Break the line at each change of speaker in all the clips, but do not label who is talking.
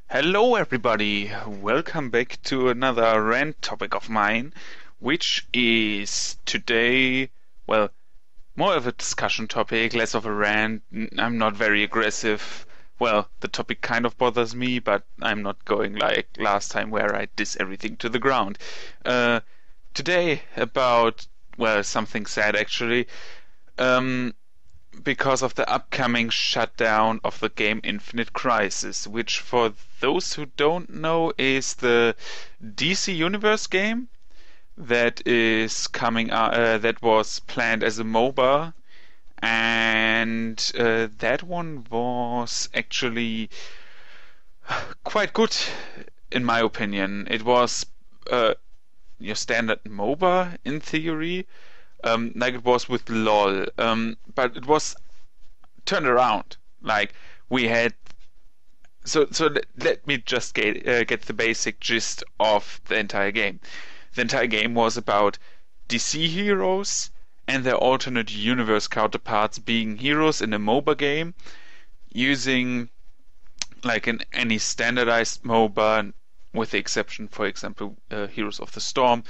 Hello, everybody. Welcome back to another rant topic of mine, which is today, well, more of a discussion topic, less of a rant. I'm not very aggressive. Well, the topic kind of bothers me, but I'm not going like last time where I diss everything to the ground. Uh, Today about, well, something sad actually. Um, because of the upcoming shutdown of the game Infinite Crisis, which, for those who don't know, is the DC Universe game that is coming out, that was planned as a MOBA, and that one was actually quite good, in my opinion. It was uh, your standard MOBA in theory, like it was with LOL, but it was turned around. Like we had let me just get the basic gist of the entire game. The entire game was about DC heroes and their alternate universe counterparts being heroes in a MOBA game using, like in any standardized MOBA, with the exception, for example, Heroes of the Storm,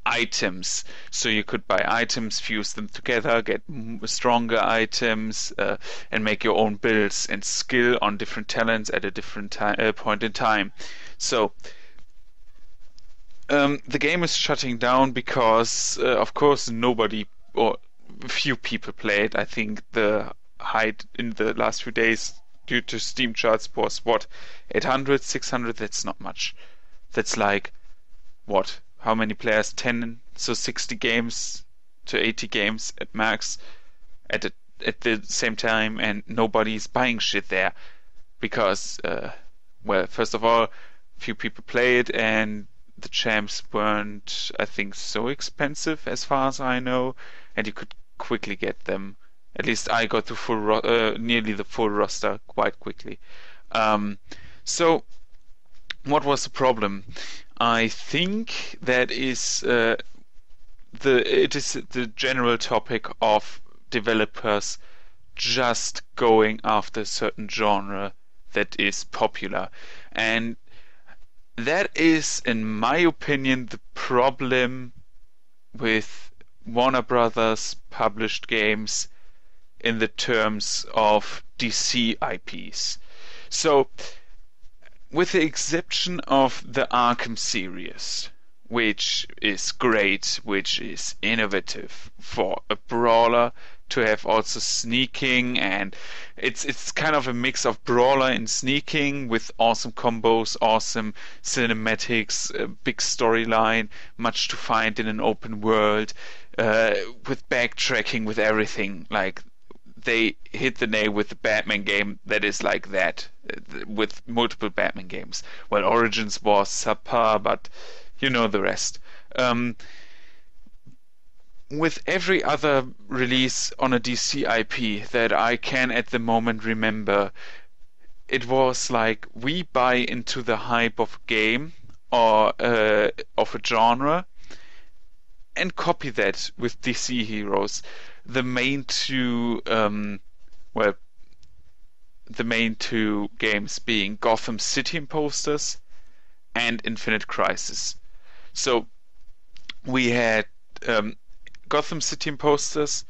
items. So you could buy items, fuse them together, get stronger items, and make your own builds and skill on different talents at a different point in time. So the game is shutting down because, of course, nobody or few people played. I think the height in the last few days due to Steam charts was what, 800, 600? That's not much. That's like what? How many players? 10, so 60 games to 80 games at max at the same time, and nobody's buying shit there because, well, first of all, few people play it, and the champs weren't, I think, so expensive as far as I know, and you could quickly get them. At least I got to nearly the full roster quite quickly. Um, so what was the problem? I think that is it is the general topic of developers just going after a certain genre that is popular, and that is, in my opinion, the problem with Warner Brothers published games in the terms of DC IPs. So, with the exception of the Arkham series, which is great, which is innovative for a brawler to have also sneaking, and it's kind of a mix of brawler and sneaking with awesome combos, awesome cinematics, a big storyline, much to find in an open world, with backtracking, with everything. Like, they hit the nail with the Batman game that is like that, with multiple Batman games. Well, Origins was subpar, but you know the rest. Um, with every other release on a DC IP that I can at the moment remember, it was like we buy into the hype of a game or of a genre and copy that with DC heroes. The main two, well, the main two games being Gotham City Imposters and Infinite Crisis. So we had Gotham City Imposters,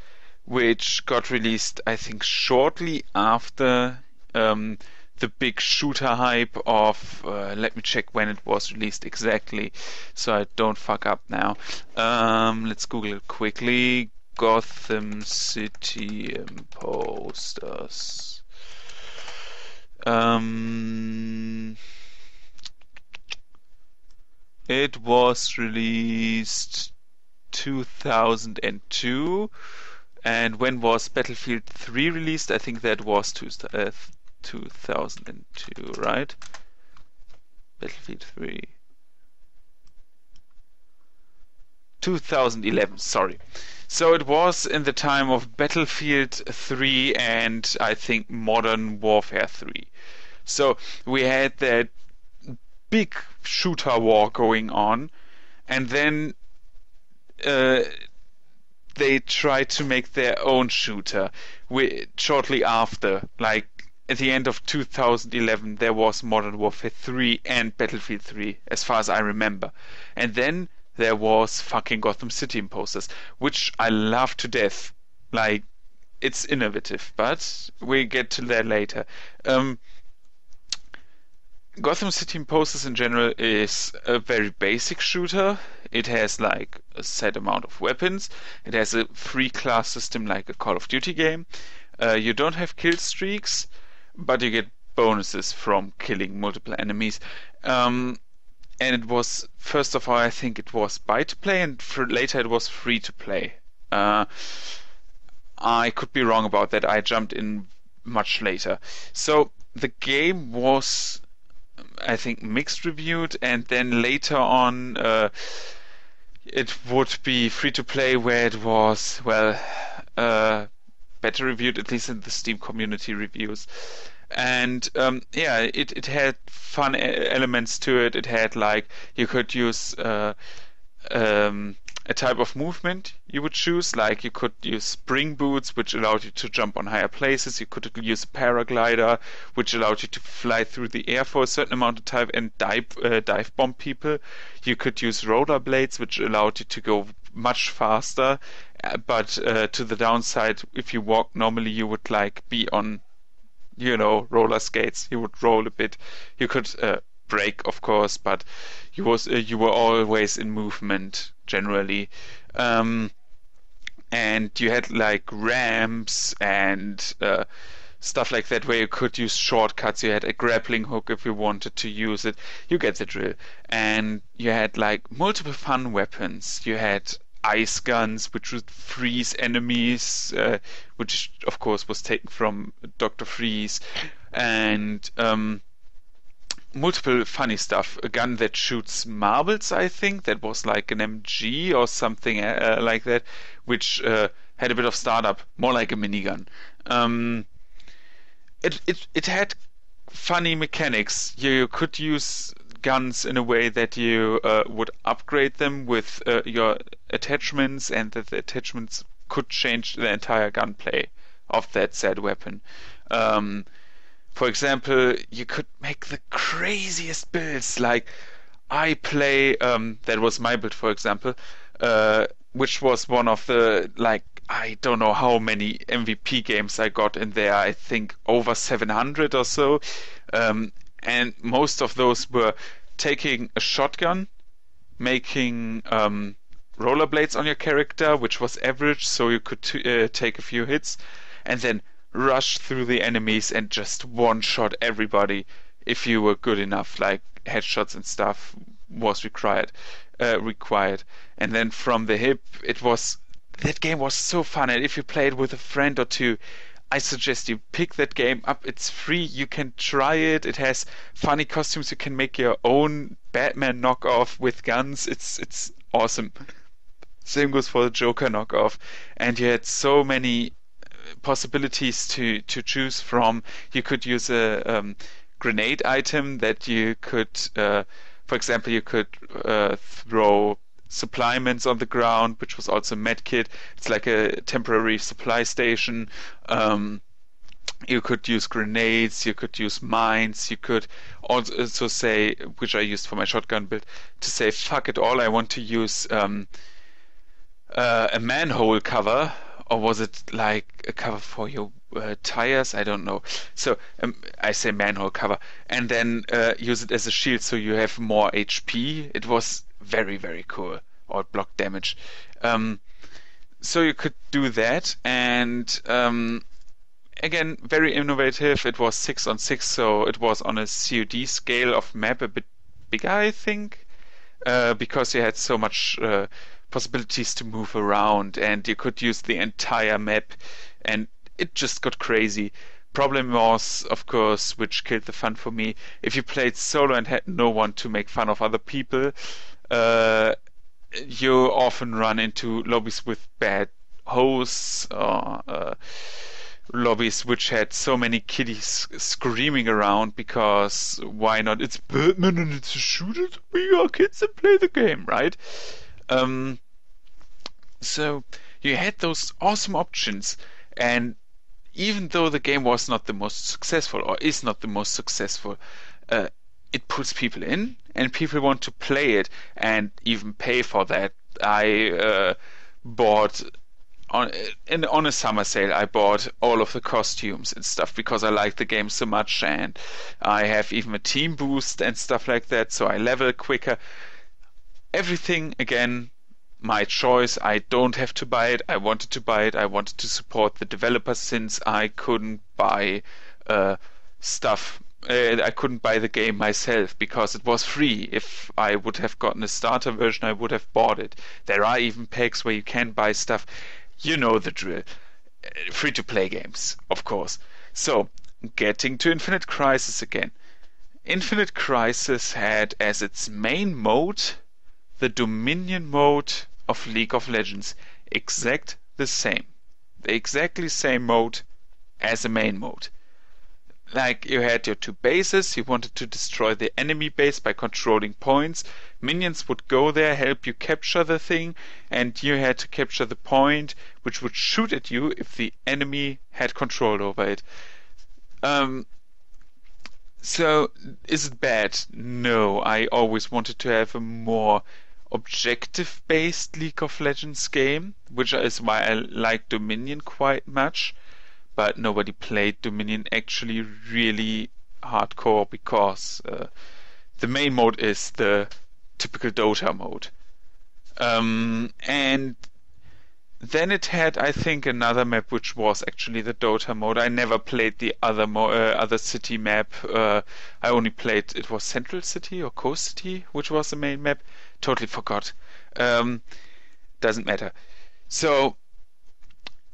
which got released, I think, shortly after the big shooter hype of. Let me check when it was released exactly, so I don't fuck up now. Let's Google it quickly. Gotham City Imposters. It was released 2002. And when was Battlefield 3 released? I think that was 2002, right? Battlefield 3. 2011, sorry. So it was in the time of Battlefield 3 and I think Modern Warfare 3. So we had that big shooter war going on, and then they tried to make their own shooter shortly after. Like, at the end of 2011 there was Modern Warfare 3 and Battlefield 3, as far as I remember. And then there was fucking Gotham City Imposters, which I love to death. Like, it's innovative, but we get to that later. Um, Gotham City Imposters in general is a very basic shooter. It has like a set amount of weapons. It has a free class system like a Call of Duty game. You don't have kill streaks, but you get bonuses from killing multiple enemies. And it was, first of all, I think it was buy to play, and later it was free to play. Uh, I could be wrong about that. I jumped in much later. So the game was, I think, mixed reviewed, and then later on it would be free to play, where it was, well, better reviewed, at least in the Steam community reviews. And yeah, it had fun elements to it. It had, like, you could use a type of movement you would choose. Like, you could use spring boots, which allowed you to jump on higher places. You could use a paraglider, which allowed you to fly through the air for a certain amount of time and dive bomb people. You could use rollerblades, which allowed you to go much faster. But to the downside, if you walk normally, you would like be on, roller skates. You would roll a bit. You could brake, of course, but you were always in movement generally. And you had like ramps and stuff like that, where you could use shortcuts. You had a grappling hook if you wanted to use it. You get the drill. And you had like multiple fun weapons. You had ice guns, which would freeze enemies, which of course was taken from Dr. Freeze, and multiple funny stuff. A gun that shoots marbles, I think, that was like an MG or something like that, which had a bit of startup, more like a minigun. It had funny mechanics. You could use guns in a way that you would upgrade them with your attachments, and that the attachments could change the entire gunplay of that said weapon. For example, you could make the craziest builds. Like, I play, that was my build, for example, which was one of the, like, I don't know how many MVP games I got in there. I think over 700 or so. And most of those were taking a shotgun, making rollerblades on your character, which was average, so you could take a few hits, and then rush through the enemies and just one-shot everybody if you were good enough. Like, headshots and stuff was required. And then from the hip, that game was so fun. And if you play it with a friend or two, I suggest you pick that game up. It's free. You can try it. It has funny costumes. You can make your own Batman knockoff with guns. It's awesome. Same goes for the Joker knockoff. And you had so many possibilities to choose from. You could use a grenade item that you could, for example, you could throw supplements on the ground, which was also a med kit. It's like a temporary supply station. You could use grenades, you could use mines, you could also say, which I used for my shotgun build, to say, fuck it all, I want to use a manhole cover, or was it like a cover for your tires? I don't know. So I say manhole cover, and then use it as a shield so you have more HP. It was very, very cool. Or block damage. So you could do that, and again, very innovative. It was 6-on-6, so it was on a COD scale of map, a bit bigger, I think, because you had so much possibilities to move around, and you could use the entire map, and it just got crazy. Problem was, of course, which killed the fun for me, if you played solo and had no one to make fun of other people, you often run into lobbies with bad hosts, or lobbies which had so many kiddies screaming around, because why not? It's Batman and it's a shooter. We are kids and play the game, right? So you had those awesome options, and even though the game was not the most successful or is not the most successful, uh, it pulls people in and people want to play it and even pay for that. I bought on a summer sale. I bought all of the costumes and stuff because I like the game so much, and I have even a team boost and stuff like that, so I level quicker. Everything again, my choice. I don't have to buy it. I wanted to buy it. I wanted to support the developers since I couldn't buy stuff. I couldn't buy the game myself because it was free. If I would have gotten a starter version, I would have bought it. There are even packs where you can buy stuff. You know the drill. Free to play games, of course. So, getting to Infinite Crisis again. Infinite Crisis had as its main mode the Dominion mode of League of Legends. The exactly same mode as the main mode. Like, you had your two bases, you wanted to destroy the enemy base by controlling points. Minions would go there, help you capture the thing, and you had to capture the point, which would shoot at you if the enemy had control over it. So, is it bad? No, I always wanted to have a more objective-based League of Legends game, which is why I like Dominion quite much. But nobody played Dominion actually really hardcore because the main mode is the typical Dota mode. And then it had, I think, another map which was actually the Dota mode. I never played the other city map. I only played, it was Central City or Coast City, which was the main map. Totally forgot. Doesn't matter. So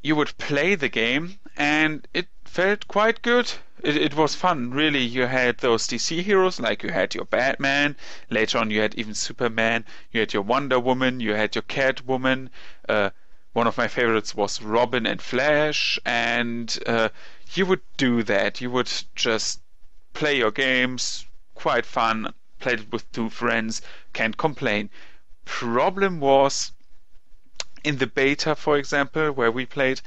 you would play the game and it felt quite good. It was fun, really. You had those DC heroes, like you had your Batman, later on you had even Superman, you had your Wonder Woman, you had your Catwoman. One of my favorites was Robin and Flash, and you would do that. You would just play your games, quite fun, played it with two friends, can't complain. Problem was, in the beta, for example, where we played,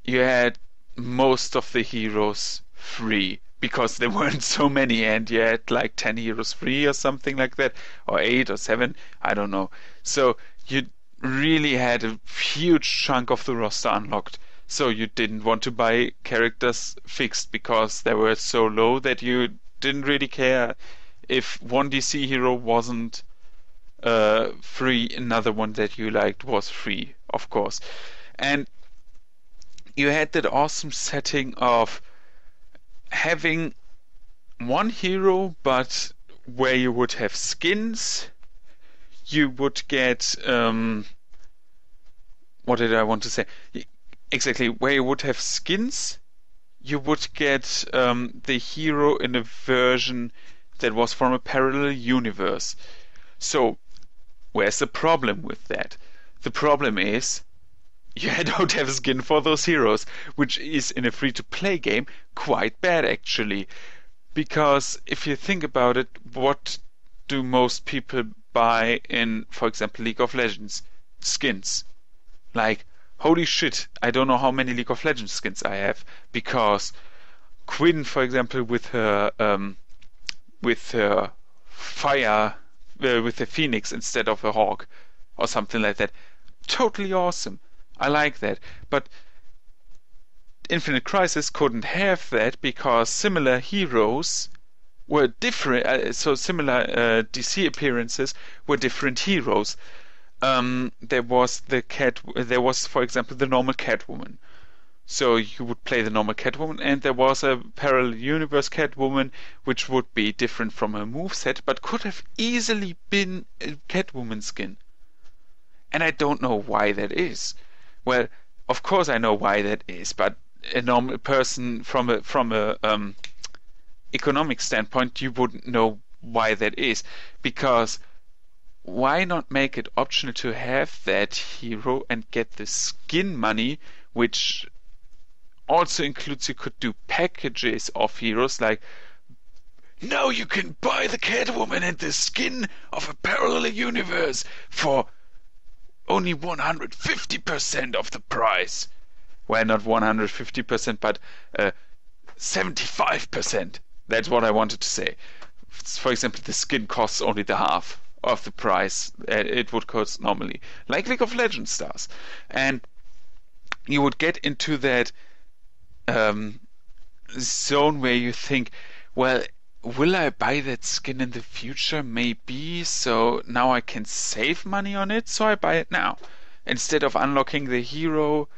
you had most of the heroes free because there weren't so many, and you had like 10 heroes free or something like that, or 8 or 7, I don't know. So you really had a huge chunk of the roster unlocked. So you didn't want to buy characters fixed because they were so low that you didn't really care if one DC hero wasn't free, another one that you liked was free, of course. And you had that awesome setting of having one hero, but where you would have skins, you would get what did I want to say? Exactly, where you would have skins, you would get the hero in a version that was from a parallel universe. So, where's the problem with that? The problem is you don't have a skin for those heroes, which is in a free-to-play game quite bad actually. Because if you think about it, what do most people buy in, for example, League of Legends? Skins. Like, holy shit, I don't know how many League of Legends skins I have, because Quinn, for example, with her fire, with a phoenix instead of a hawk, or something like that, totally awesome. I like that. But Infinite Crisis couldn't have that because similar heroes were different. So similar DC appearances were different heroes. There was, for example, the normal Catwoman. So you would play the normal Catwoman, and there was a parallel universe Catwoman, which would be different from her moveset, but could have easily been a Catwoman skin. And I don't know why that is. Well, of course I know why that is, but a normal person from a economic standpoint, you wouldn't know why that is, because why not make it optional to have that hero and get the skin money, which also includes you could do packages of heroes, like now you can buy the Catwoman and the skin of a parallel universe for only 150% of the price. Well, not 150%, but 75%. That's what I wanted to say. For example, the skin costs only the half of the price it would cost normally, like League of Legends does. And you would get into that um, zone where you think, well, will I buy that skin in the future? Maybe. So now I can save money on it, so I buy it now. Instead of unlocking the hero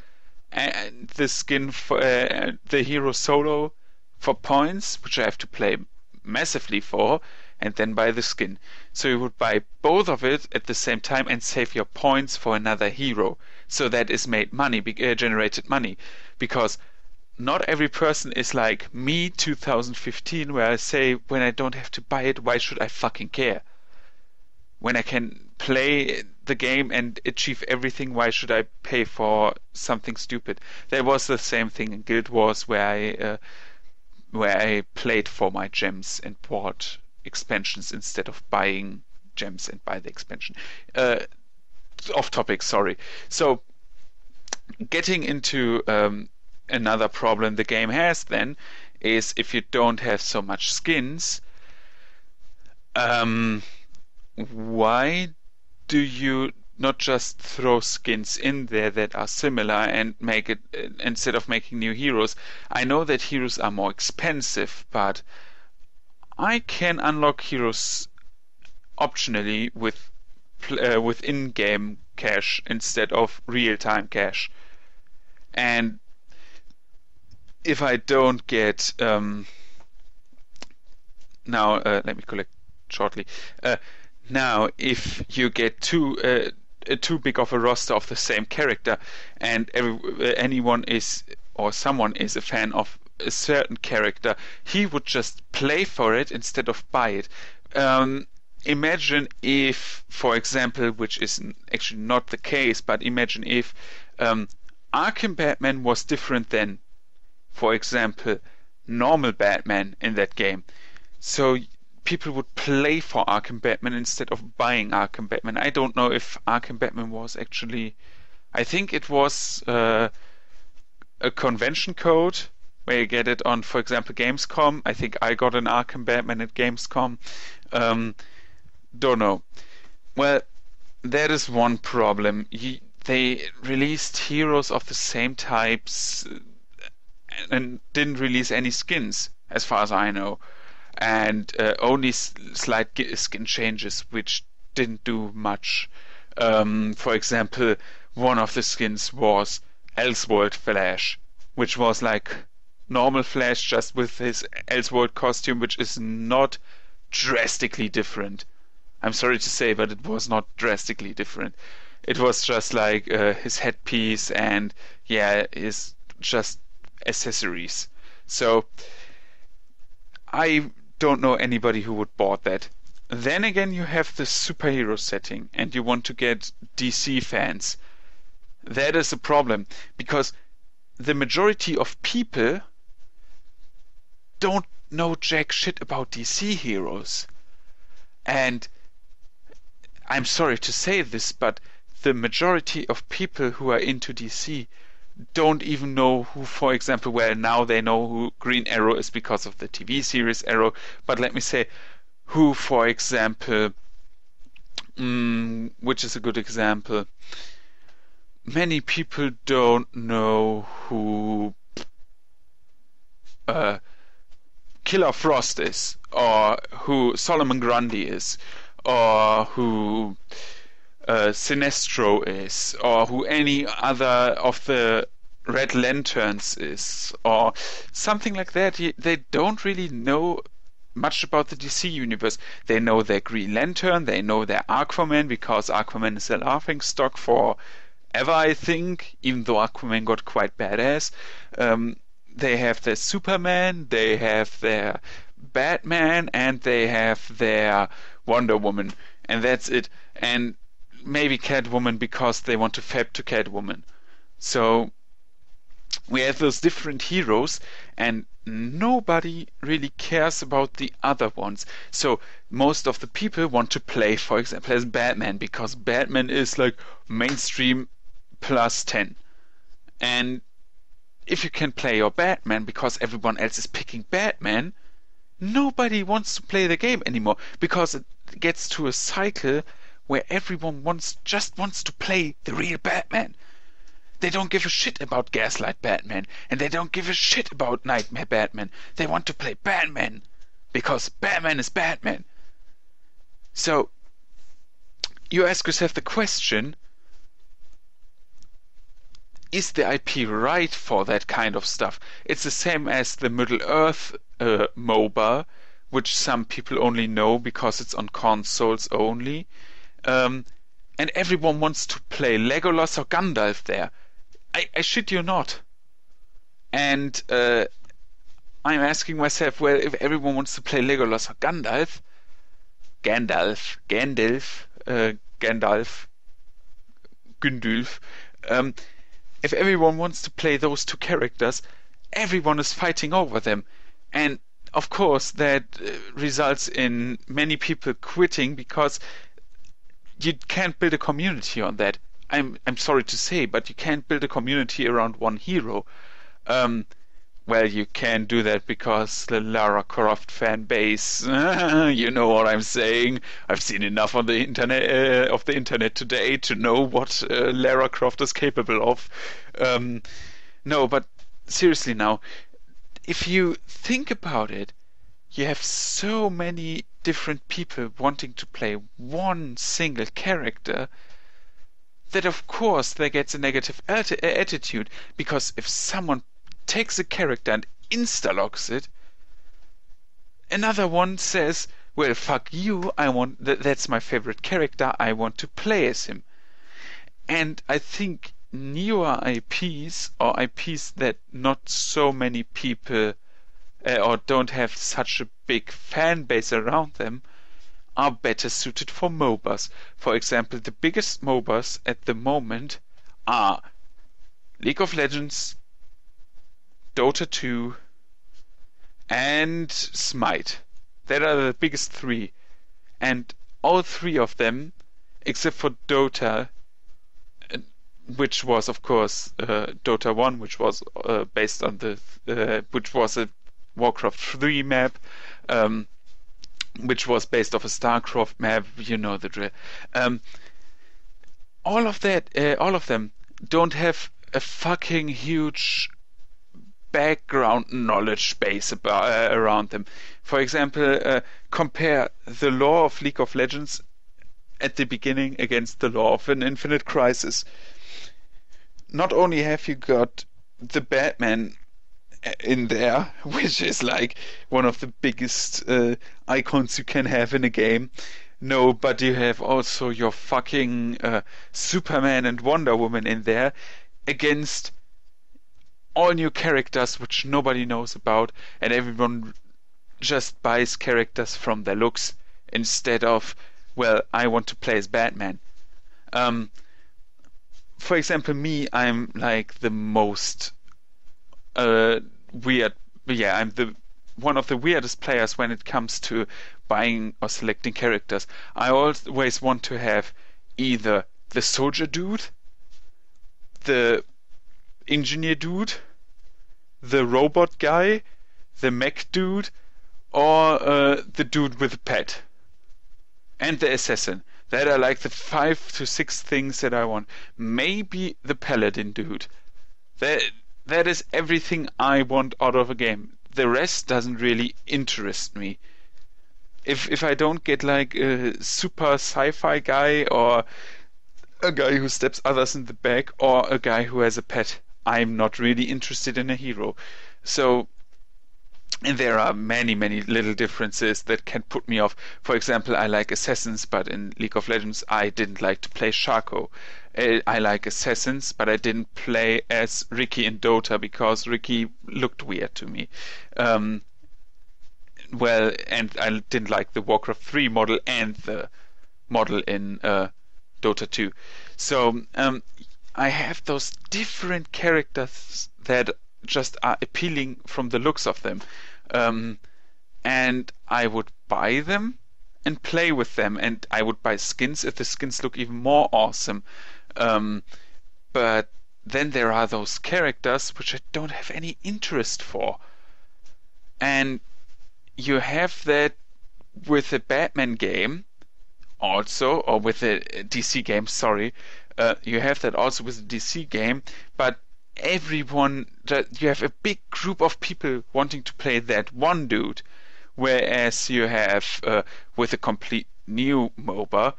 and the skin for the hero solo for points, which I have to play massively for, and then buy the skin. So you would buy both of it at the same time and save your points for another hero. So that is made money, generated money, because not every person is like me 2015, where I say, when I don't have to buy it, why should I fucking care? When I can play the game and achieve everything, why should I pay for something stupid? There was the same thing in Guild Wars, where I played for my gems and bought expansions instead of buying gems and buy the expansion. Off topic, sorry. So, getting into another problem the game has then is, if you don't have so much skins, why do you not just throw skins in there that are similar and make it, instead of making new heroes? I know that heroes are more expensive, but I can unlock heroes optionally with in-game cash instead of real-time cash. And if I don't get now, let me collect shortly. Now, if you get too big of a roster of the same character, and anyone is, or someone is, a fan of a certain character, he would just play for it instead of buy it. Imagine if, for example, which is actually not the case, but imagine if Arkham Batman was different than, for example, normal Batman in that game. So people would play for Arkham Batman instead of buying Arkham Batman. I don't know if Arkham Batman was actually... I think it was a convention code where you get it on, for example, Gamescom. I think I got an Arkham Batman at Gamescom. Don't know. Well, that is one problem. They released heroes of the same types and didn't release any skins, as far as I know. And only slight skin changes, which didn't do much. For example, one of the skins was Elseworld Flash, which was like normal Flash, just with his Elseworld costume, which is not drastically different. I'm sorry to say, but it was not drastically different. It was just like his headpiece and, yeah, his just accessories. So I don't know anybody who would bought that. Then again, you have the superhero setting, and you want to get DC fans. That is a problem, because the majority of people don't know jack shit about DC heroes. And I'm sorry to say this, but the majority of people who are into DC don't even know who, for example, well, now they know who Green Arrow is because of the TV series Arrow, but let me say who, for example, which is a good example, many people don't know who Killer Frost is, or who Solomon Grundy is, or who Sinestro is, or who any other of the Red Lanterns is, or something like that. They don't really know much about the DC universe. They know their Green Lantern, they know their Aquaman, because Aquaman is a laughing stock forever, I think, even though Aquaman got quite badass. They have their Superman, they have their Batman, and they have their Wonder Woman, and that's it. And maybe Catwoman, because they want to fab to Catwoman. So we have those different heroes, and nobody really cares about the other ones. So most of the people want to play, for example, as Batman, because Batman is like mainstream plus 10. And if you can play your Batman because everyone else is picking Batman, nobody wants to play the game anymore because it gets to a cycle where everyone just wants to play the real Batman. They don't give a shit about Gaslight Batman, and they don't give a shit about Nightmare Batman. They want to play Batman because Batman is Batman. So you ask yourself the question, is the IP right for that kind of stuff? It's the same as the Middle-earth MOBA, which some people only know because it's on consoles only. And everyone wants to play Legolas or Gandalf there. I shit you not. And I'm asking myself, well, if everyone wants to play Legolas or Gandalf, Gundulf, if everyone wants to play those two characters, everyone is fighting over them. And of course, that results in many people quitting because you can't build a community on that. I'm sorry to say, but you can't build a community around one hero. Well, you can do that because the Lara Croft fan base, you know what I'm saying. I've seen enough on the internet today to know what Lara Croft is capable of. No, but seriously now, if you think about it, you have so many different people wanting to play one single character that of course there gets a negative attitude, because if someone takes a character and insta-locks it, another one says, well, fuck you, that's my favorite character, I want to play as him. And I think newer IPs, or IPs that not so many people or don't have such a big fan base around them, are better suited for MOBAs. For example, the biggest MOBAs at the moment are League of Legends, Dota 2, and Smite. That are the biggest three. And all three of them, except for Dota, which was of course Dota 1, which was based on which was a Warcraft 3 map, which was based off a StarCraft map, you know the drill. All of them don't have a fucking huge background knowledge base around them. For example, compare the lore of League of Legends at the beginning against the lore of an Infinite Crisis. Not only have you got the Batman in there, which is like one of the biggest icons you can have in a game. No, but you have also your fucking Superman and Wonder Woman in there against all new characters which nobody knows about, and everyone just buys characters from their looks instead of, well, I want to play as Batman. For example, me, I'm like the most weird. Yeah, I'm one of the weirdest players when it comes to buying or selecting characters. I always want to have either the soldier dude, the engineer dude, the robot guy, the mech dude, or the dude with a pet, and the assassin. That are like the 5 to 6 things that I want. Maybe the paladin dude. That is everything I want out of a game. The rest doesn't really interest me. If I don't get like a super sci-fi guy, or a guy who stabs others in the back, or a guy who has a pet, I'm not really interested in a hero. So, and there are many, many little differences that can put me off. For example, I like assassins, but in League of Legends I didn't like to play Shaco. I like assassins, but I didn't play as Ricky in Dota because Ricky looked weird to me. Well, and I didn't like the Warcraft 3 model and the model in Dota 2. So I have those different characters that just are appealing from the looks of them. And I would buy them and play with them, and I would buy skins if the skins look even more awesome. But then there are those characters which I don't have any interest for. And you have that with the Batman game also, or with the DC game, sorry. You have that also with the DC game, but you have a big group of people wanting to play that one dude, whereas you have with a complete new MOBA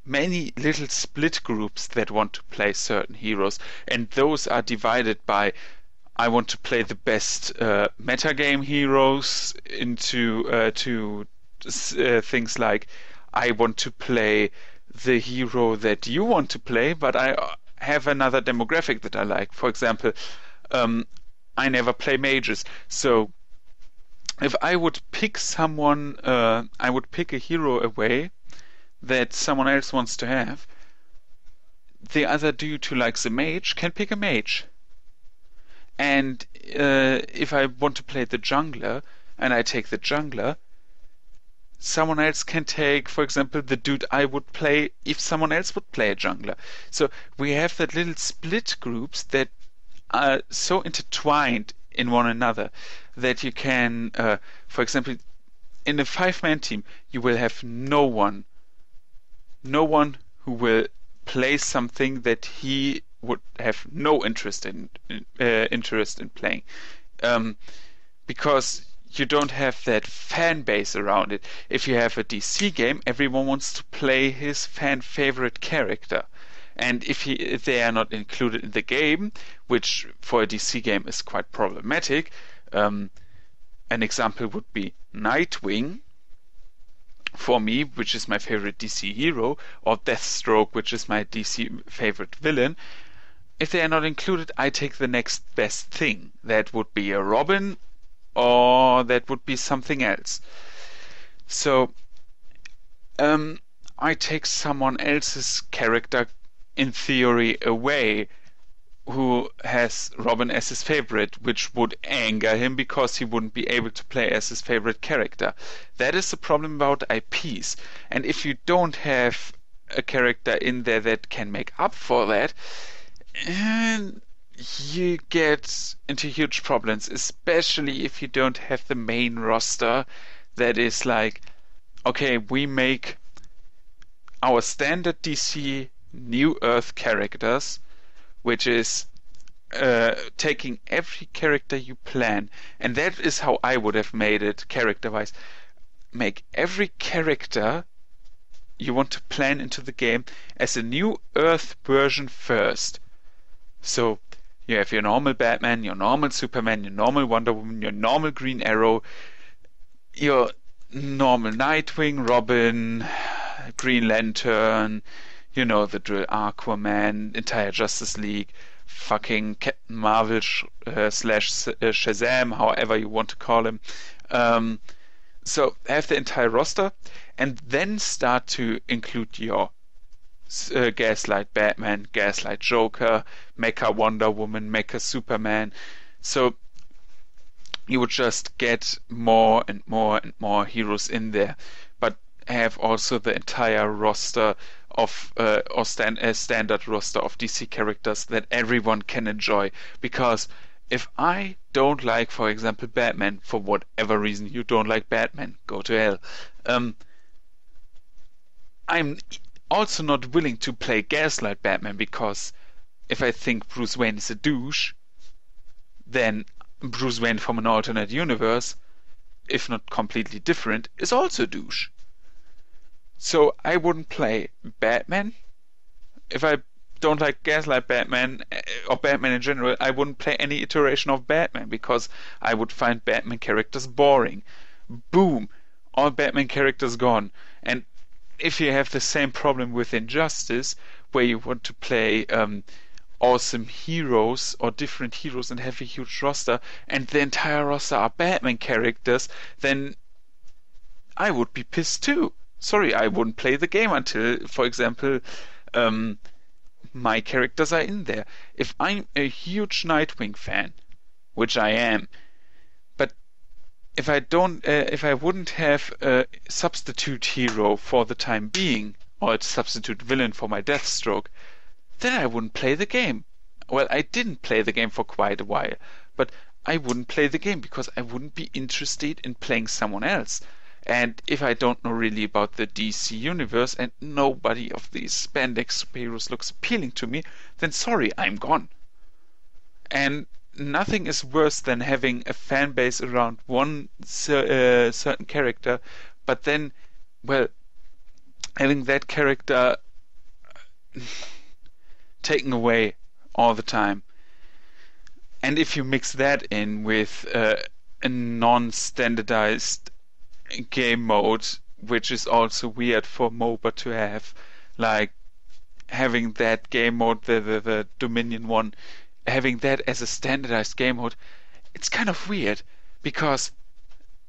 many little split groups that want to play certain heroes, and those are divided by I want to play the best metagame heroes into things like I want to play the hero that you want to play, but I have another demographic that I like. For example, I never play mages, so if I would pick someone, I would pick a hero away that someone else wants to have. The other dude who likes a mage can pick a mage. And if I want to play the jungler and I take the jungler, someone else can take, for example, the dude I would play if someone else would play a jungler. So we have that little split groups that are so intertwined in one another that you can, for example, in a 5-man team, you will have no one who will play something that he would have no interest in playing, because you don't have that fan base around it. If you have a DC game, everyone wants to play his fan favorite character, and if they are not included in the game, which for a DC game is quite problematic, an example would be Nightwing for me, which is my favorite DC hero, or Deathstroke, which is my DC favorite villain. If they are not included, I take the next best thing. That would be a Robin, or that would be something else. So I take someone else's character in theory away, who has Robin as his favorite, which would anger him because he wouldn't be able to play as his favorite character. That is the problem about IPs. And if you don't have a character in there that can make up for that, you get into huge problems, especially if you don't have the main roster that is like, okay, we make our standard DC New Earth characters, which is taking every character you plan, and that is how I would have made it character-wise. Make every character you want to plan into the game as a New Earth version first. So you have your normal Batman, your normal Superman, your normal Wonder Woman, your normal Green Arrow, your normal Nightwing, Robin, Green Lantern, you know the drill, Aquaman, entire Justice League, fucking Captain Marvel slash Shazam, however you want to call him. So have the entire roster, and then start to include your Gaslight Batman, Gaslight Joker, Mecha Wonder Woman, Mecha Superman. So you would just get more and more and more heroes in there, but have also the entire roster of standard roster of DC characters that everyone can enjoy. Because if I don't like, for example, Batman, for whatever reason you don't like Batman, go to hell. I'm also not willing to play Gaslight Batman, because if I think Bruce Wayne is a douche, then Bruce Wayne from an alternate universe, if not completely different, is also a douche. So I wouldn't play Batman. If I don't like Gaslight Batman, or Batman in general, I wouldn't play any iteration of Batman, because I would find Batman characters boring. Boom! All Batman characters gone. And if you have the same problem with Injustice, where you want to play awesome heroes or different heroes and have a huge roster, and the entire roster are Batman characters, then I would be pissed too. Sorry, I wouldn't play the game until, for example, my characters are in there. If I'm a huge Nightwing fan, which I am, but if I wouldn't have a substitute hero for the time being, or a substitute villain for my Deathstroke, then I wouldn't play the game. well, I didn't play the game for quite a while, but I wouldn't play the game because I wouldn't be interested in playing someone else. And if I don't know really about the DC universe and nobody of these spandex superheroes looks appealing to me, then sorry, I'm gone. And nothing is worse than having a fan base around one certain character, but then, well, having that character taken away all the time. And if you mix that in with a non-standardized game mode, which is also weird for MOBA to have, like having that game mode, the Dominion one, having that as a standardized game mode, it's kind of weird because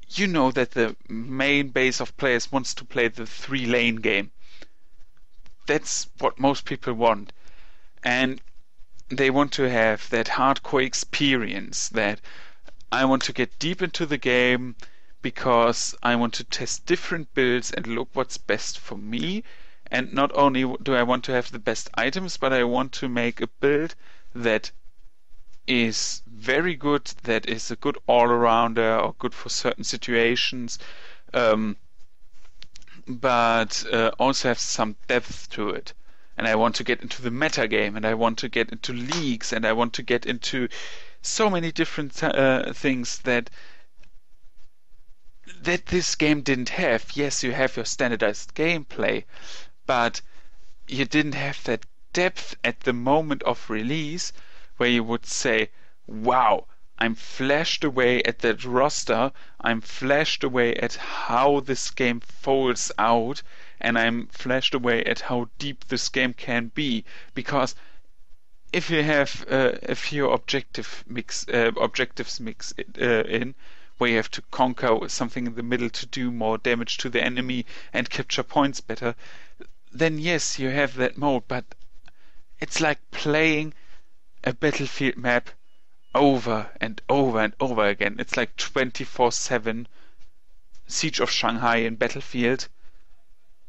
you know that the main base of players wants to play the 3-lane game. That's what most people want. And they want to have that hardcore experience, that I want to get deep into the game because I want to test different builds and look what's best for me. And not only do I want to have the best items, but I want to make a build that is very good, that is a good all-arounder or good for certain situations, but also have some depth to it. And I want to get into the meta game, and I want to get into leagues, and I want to get into so many different things that this game didn't have. Yes, you have your standardized gameplay, but you didn't have that depth at the moment of release where you would say, wow, I'm flashed away at that roster, I'm flashed away at how this game folds out, and I'm flashed away at how deep this game can be. Because if you have a few objectives mix in, where you have to conquer something in the middle to do more damage to the enemy and capture points better, then yes, you have that mode, but it's like playing a Battlefield map over and over and over again. It's like 24/7 Siege of Shanghai in Battlefield,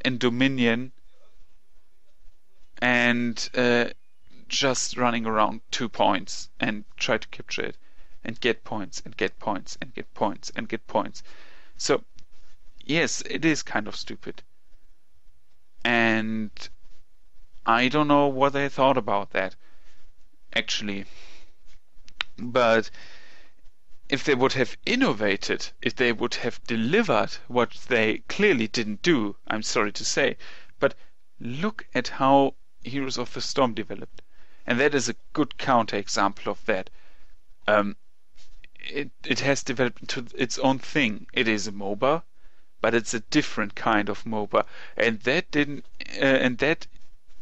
in Dominion, and just running around 2 points and try to capture it and get points and get points and get points and get points. So yes, it is kind of stupid. And I don't know what they thought about that, actually. But if they would have innovated, if they would have delivered what they clearly didn't do, I'm sorry to say, but look at how Heroes of the Storm developed. And that is a good counterexample of that. It has developed into its own thing. It is a MOBA, but it's a different kind of MOBA. And that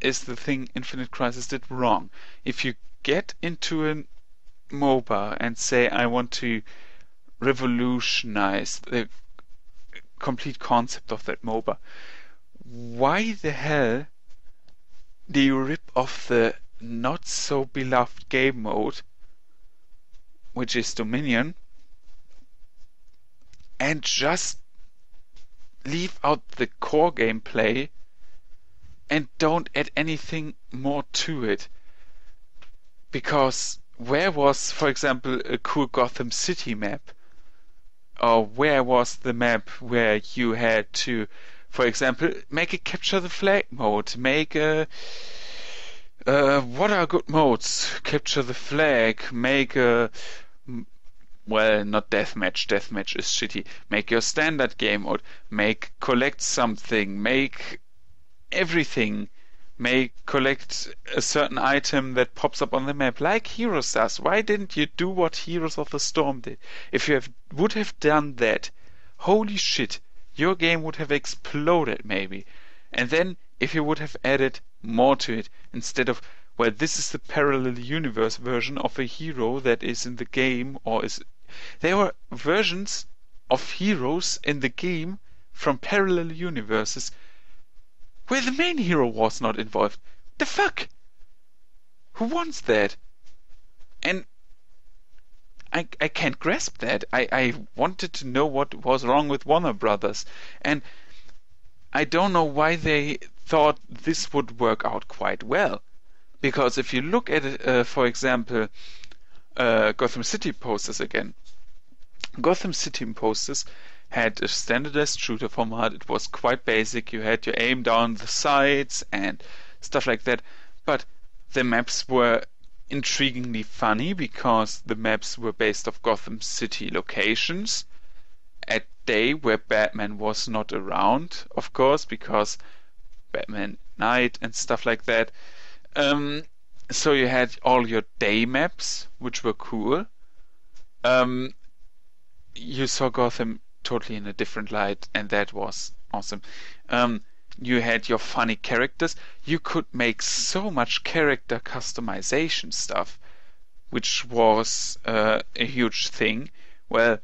is the thing Infinite Crisis did wrong. If you get into a MOBA and say, I want to revolutionize the complete concept of that MOBA, why the hell do you rip off the not so beloved game mode, which is Dominion, and just leave out the core gameplay and don't add anything more to it? Because where was, for example, a cool Gotham City map? Or where was the map where you had to, for example, make a capture the flag mode, make a what are good modes? Capture the flag, make a, well, not deathmatch. Deathmatch is shitty. Make your standard game mode. Make collect something. Make everything. Make collect a certain item that pops up on the map, like Heroes does. Why didn't you do what Heroes of the Storm did? If you would have done that, holy shit, your game would have exploded maybe. And then if you would have added more to it, instead of, well, this is the parallel universe version of a hero that is in the game, or is there were versions of heroes in the game from parallel universes where the main hero was not involved. The fuck? Who wants that? And I can't grasp that. I wanted to know what was wrong with Warner Brothers, and I don't know why they thought this would work out quite well. Because if you look at it, for example, Gotham City posters again. Gotham City posters had a standardized shooter format. It was quite basic. You had your aim down the sides and stuff like that. But the maps were intriguingly funny because the maps were based off Gotham City locations at day where Batman was not around, of course, because Batman night and stuff like that. So you had all your day maps, which were cool. Um, you saw Gotham totally in a different light, and that was awesome. Um, you had your funny characters. You could make so much character customization stuff, which was a huge thing. Well,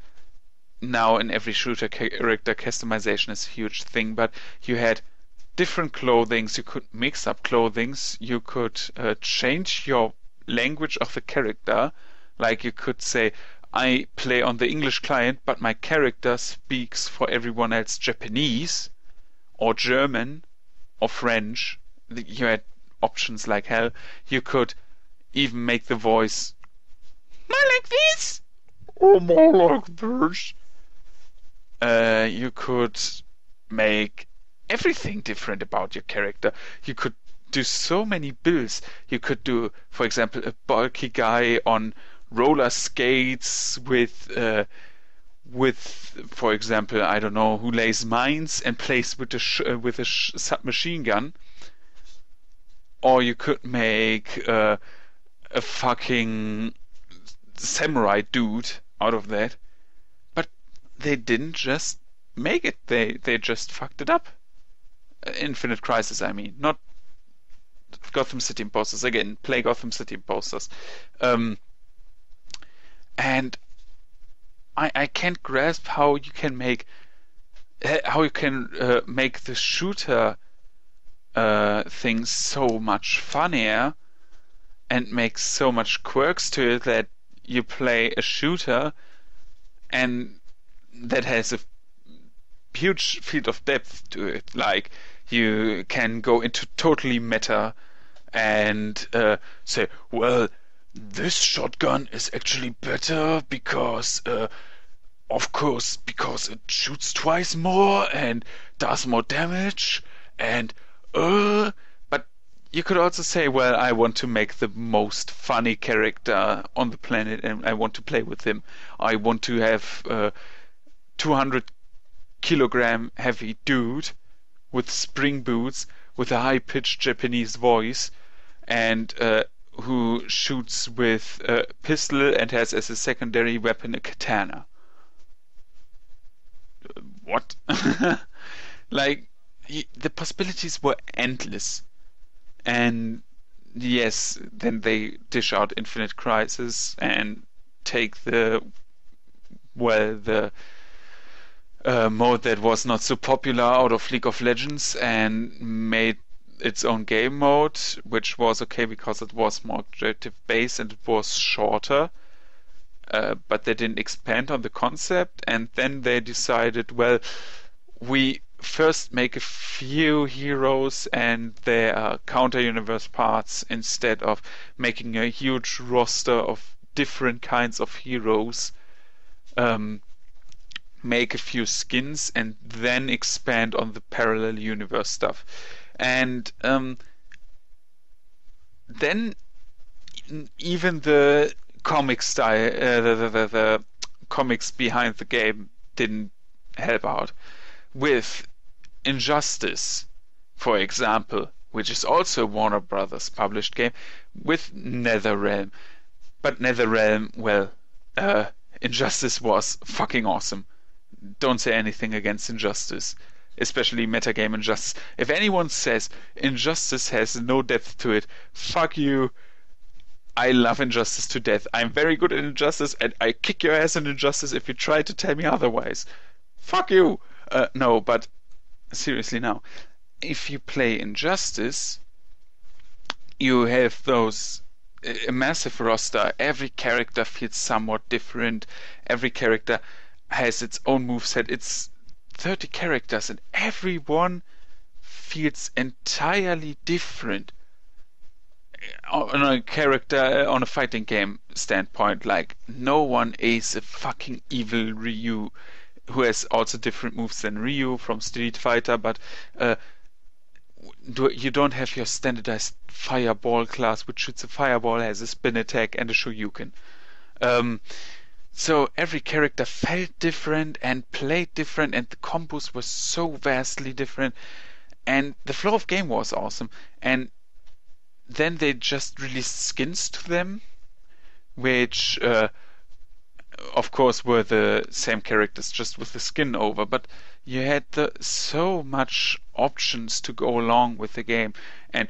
now in every shooter, character customization is a huge thing, but you had different clothings. You could mix up clothings. You could change your language of the character. Like you could say, I play on the English client, but my character speaks for everyone else Japanese or German or French. You had options like hell. You could even make the voice more like this or more like this. You could make everything different about your character. You could do so many builds. You could do, for example, a bulky guy on roller skates with, for example, I don't know, who lays mines and plays with a submachine gun. Or you could make a fucking samurai dude out of that. But they didn't just make it. They just fucked it up. Infinite Crisis, I mean, not Gotham City Imposters. Again, play Gotham City Imposters. And I can't grasp how you can make the shooter things so much funnier and make so much quirks to it that you play a shooter and that has a huge field of depth to it. Like you can go into totally meta and say, well, this shotgun is actually better because, of course, because it shoots twice more and does more damage and but you could also say, well, I want to make the most funny character on the planet and I want to play with him. I want to have 200-kilogram heavy dude with spring boots with a high-pitched Japanese voice and who shoots with a pistol and has as a secondary weapon a katana. What? Like, the possibilities were endless. And yes, then they dish out Infinite Crisis and take the mode that was not so popular out of League of Legends and made its own game mode, which was okay because it was more objective based and it was shorter. But they didn't expand on the concept, and then they decided, well, we first make a few heroes and their counter-universe parts instead of making a huge roster of different kinds of heroes. Make a few skins and then expand on the parallel universe stuff. And then even the comic style, the comics behind the game didn't help out. With Injustice, for example, which is also a Warner Brothers published game, with NetherRealm. But NetherRealm, well, Injustice was fucking awesome. Don't say anything against Injustice, especially metagame Injustice. If anyone says Injustice has no depth to it, fuck you. I love Injustice to death. I'm very good at Injustice, and I kick your ass in Injustice if you try to tell me otherwise. Fuck you! No, but seriously now, if you play Injustice, you have a massive roster. Every character feels somewhat different. Every character has its own moveset. It's 30 characters, and every one feels entirely different. on a character, on a fighting game standpoint, like no one is a fucking evil Ryu who has also different moves than Ryu from Street Fighter, but uh, you don't have your standardized fireball class, which shoots a fireball, has a spin attack, and a Shoryuken. Um, so every character felt different and played different, and the combos were so vastly different, and the flow of game was awesome. And then they just released skins to them, which of course were the same characters just with the skin over, but you had so much options to go along with the game, and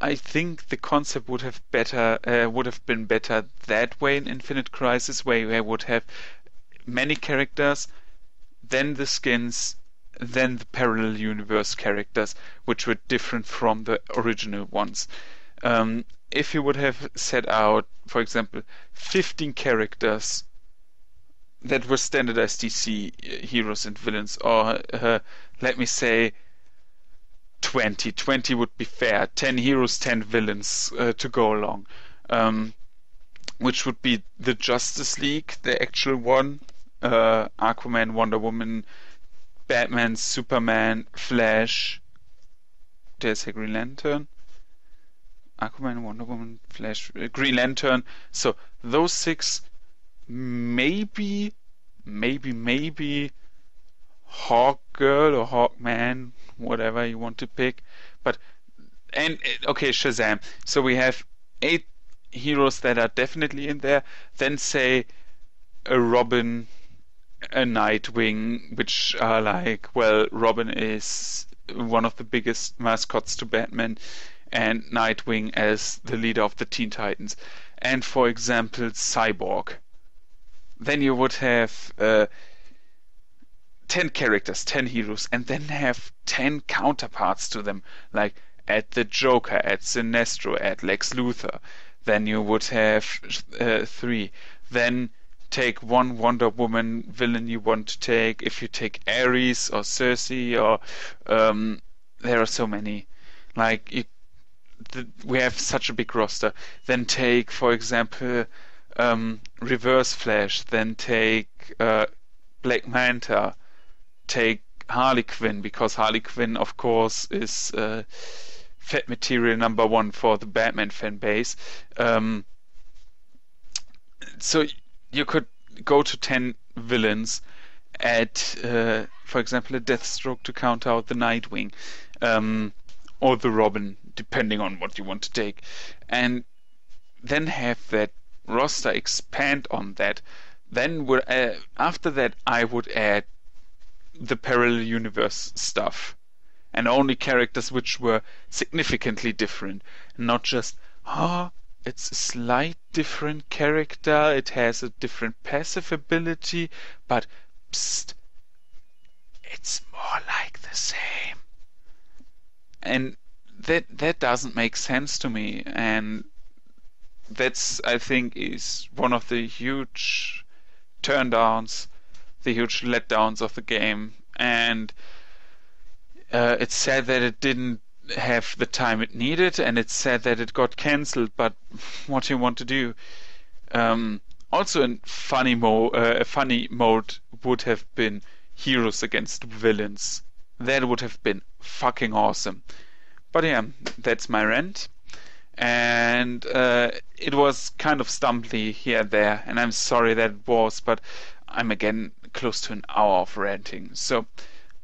I think the concept would have been better that way in Infinite Crisis, where you would have many characters, then the skins, then the parallel universe characters, which were different from the original ones. If you would have set out, for example, 15 characters that were standardized DC heroes and villains, or let me say 20. 20 would be fair. 10 heroes, 10 villains to go along. Which would be the Justice League, the actual one, Aquaman, Wonder Woman, Batman, Superman, Flash, did I say Green Lantern? Aquaman, Wonder Woman, Flash, Green Lantern. So those 6, maybe Hawk Girl or Hawkman, whatever you want to pick. But okay, Shazam. So we have 8 heroes that are definitely in there. Then say a Robin, a Nightwing, which are like, well, Robin is one of the biggest mascots to Batman, and Nightwing as the leader of the Teen Titans. And for example, Cyborg. Then you would have 10 characters, 10 heroes, and then have 10 counterparts to them, like add the Joker, add Sinestro, add Lex Luthor. Then you would have 3. Then take one Wonder Woman villain you want to take. If you take Ares or Cersei, or there are so many. Like we have such a big roster. Then take, for example, Reverse Flash. Then take Black Manta. Take Harley Quinn, because Harley Quinn, of course, is fat material number 1 for the Batman fan base. So you could go to 10 villains, add, for example, a Deathstroke to count out the Nightwing, or the Robin, depending on what you want to take, and then have that roster expand on that. Then after that, I would add the parallel universe stuff, and only characters which were significantly different, not just it's a slight different character, it has a different passive ability, but psst, it's more like the same. And that doesn't make sense to me, and that's, I think, is one of the huge turndowns, the huge letdowns of the game. And it's sad that it didn't have the time it needed, and it's sad that it got cancelled, but what do you want to do? Also, a funny mode would have been heroes against villains. That would have been fucking awesome. But yeah, that's my rant. And it was kind of stumbly here and there, and I'm sorry that it was, but I'm again close to an hour of ranting. So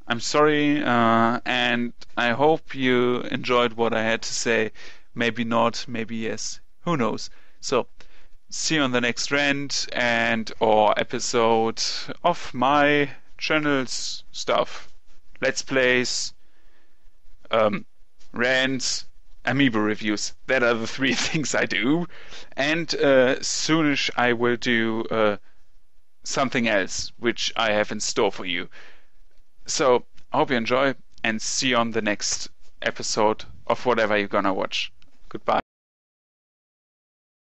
I'm sorry, and I hope you enjoyed what I had to say. Maybe not, maybe yes, who knows. So see you on the next rant and or episode of my channel's stuff. Let's plays, rants, amiibo reviews. That are the 3 things I do. And soonish I will do something else which I have in store for you. So I hope you enjoy, and see you on the next episode of whatever you're gonna watch. Goodbye.